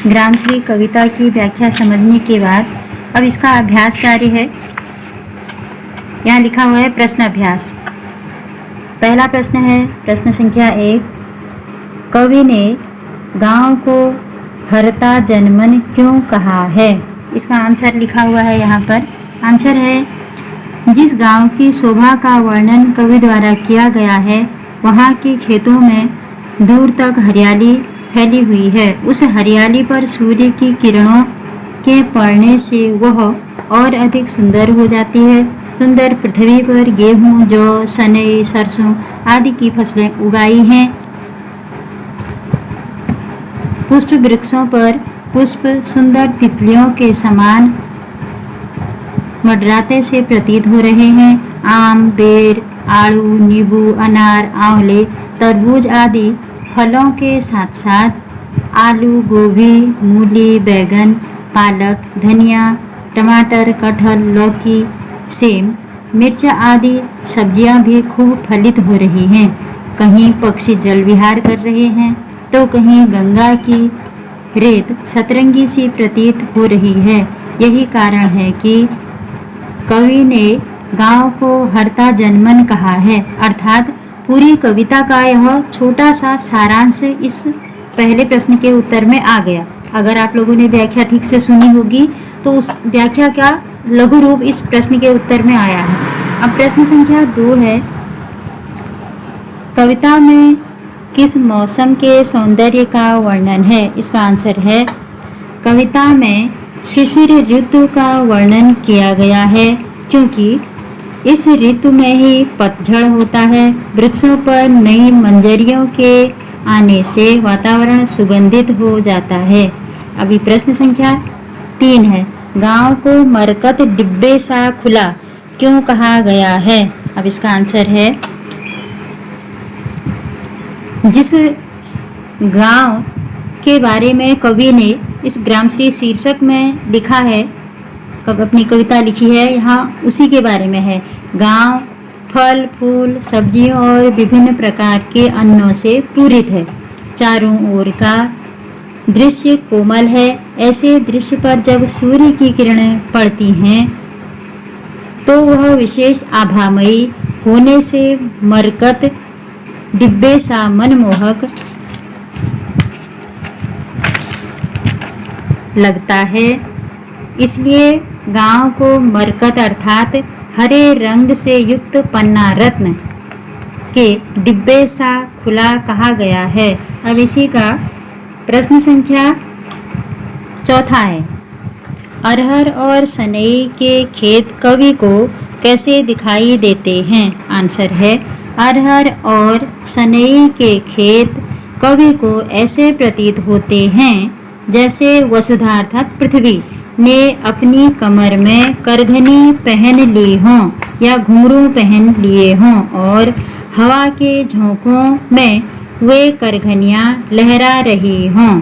ग्रामश्री कविता की व्याख्या समझने के बाद अब इसका अभ्यास कार्य है। यहाँ लिखा हुआ है प्रश्न अभ्यास। पहला प्रश्न है प्रश्न संख्या 1। कवि ने गांव को हरता जनमन क्यों कहा है? इसका आंसर लिखा हुआ है यहाँ पर। आंसर है, जिस गांव की शोभा का वर्णन कवि द्वारा किया गया है वहाँ के खेतों में दूर तक हरियाली फैली हुई है। उस हरियाली पर सूर्य की किरणों के पड़ने से वह और अधिक सुंदर हो जाती है। सुंदर पृथ्वी पर गेहूं, जौ, सनई, सरसों आदि की फसलें उगाई हैं। पुष्प वृक्षों पर पुष्प सुंदर तितलियों के समान मंडराते से प्रतीत हो रहे हैं। आम, बेर, आड़ू, नींबू, अनार, आंवले, तरबूज आदि फलों के साथ साथ आलू, गोभी, मूली, बैंगन, पालक, धनिया, टमाटर, कटहल, लौकी, सेम, मिर्च आदि सब्जियां भी खूब फलित हो रही हैं। कहीं पक्षी जल विहार कर रहे हैं तो कहीं गंगा की रेत सतरंगी सी प्रतीत हो रही है। यही कारण है कि कवि ने गांव को हरता जनमन कहा है। अर्थात पूरी कविता का यह छोटा सा सारांश इस पहले प्रश्न के उत्तर में आ गया। अगर आप लोगों ने व्याख्या ठीक से सुनी होगी तो उस व्याख्या का लघु रूप इस प्रश्न के उत्तर में आया है। अब प्रश्न संख्या 2 है, कविता में किस मौसम के सौंदर्य का वर्णन है? इसका आंसर है, कविता में शिशिर ऋतु का वर्णन किया गया है क्योंकि इस ऋतु में ही पतझड़ होता है। वृक्षों पर नई मंजरियों के आने से वातावरण सुगंधित हो जाता है। अभी प्रश्न संख्या 3 है, गांव को मरकत डिब्बे सा खुला क्यों कहा गया है? अब इसका आंसर है, जिस गांव के बारे में कवि ने इस ग्रामश्री शीर्षक में लिखा है, कब अपनी कविता लिखी है, यहाँ उसी के बारे में है। गांव फल, फूल, सब्जियों और विभिन्न प्रकार के अन्नों से पूरित है। चारों ओर का दृश्य कोमल है। ऐसे दृश्य पर जब सूर्य की किरणें पड़ती हैं तो वह विशेष आभामयी होने से मरकत डिब्बे सा मनमोहक लगता है। इसलिए गांव को मरकत अर्थात हरे रंग से युक्त पन्ना रत्न के डिब्बे सा खुला कहा गया है। अब इसी का प्रश्न संख्या 4 है, अरहर और सनई के खेत कवि को कैसे दिखाई देते हैं? आंसर है, अरहर और सनई के खेत कवि को ऐसे प्रतीत होते हैं जैसे वसुधा अर्थात पृथ्वी ने अपनी कमर में करघनी पहन ली हों या घुंघरू पहन लिए हों और हवा के झोंकों में वे करघनियाँ लहरा रही हों।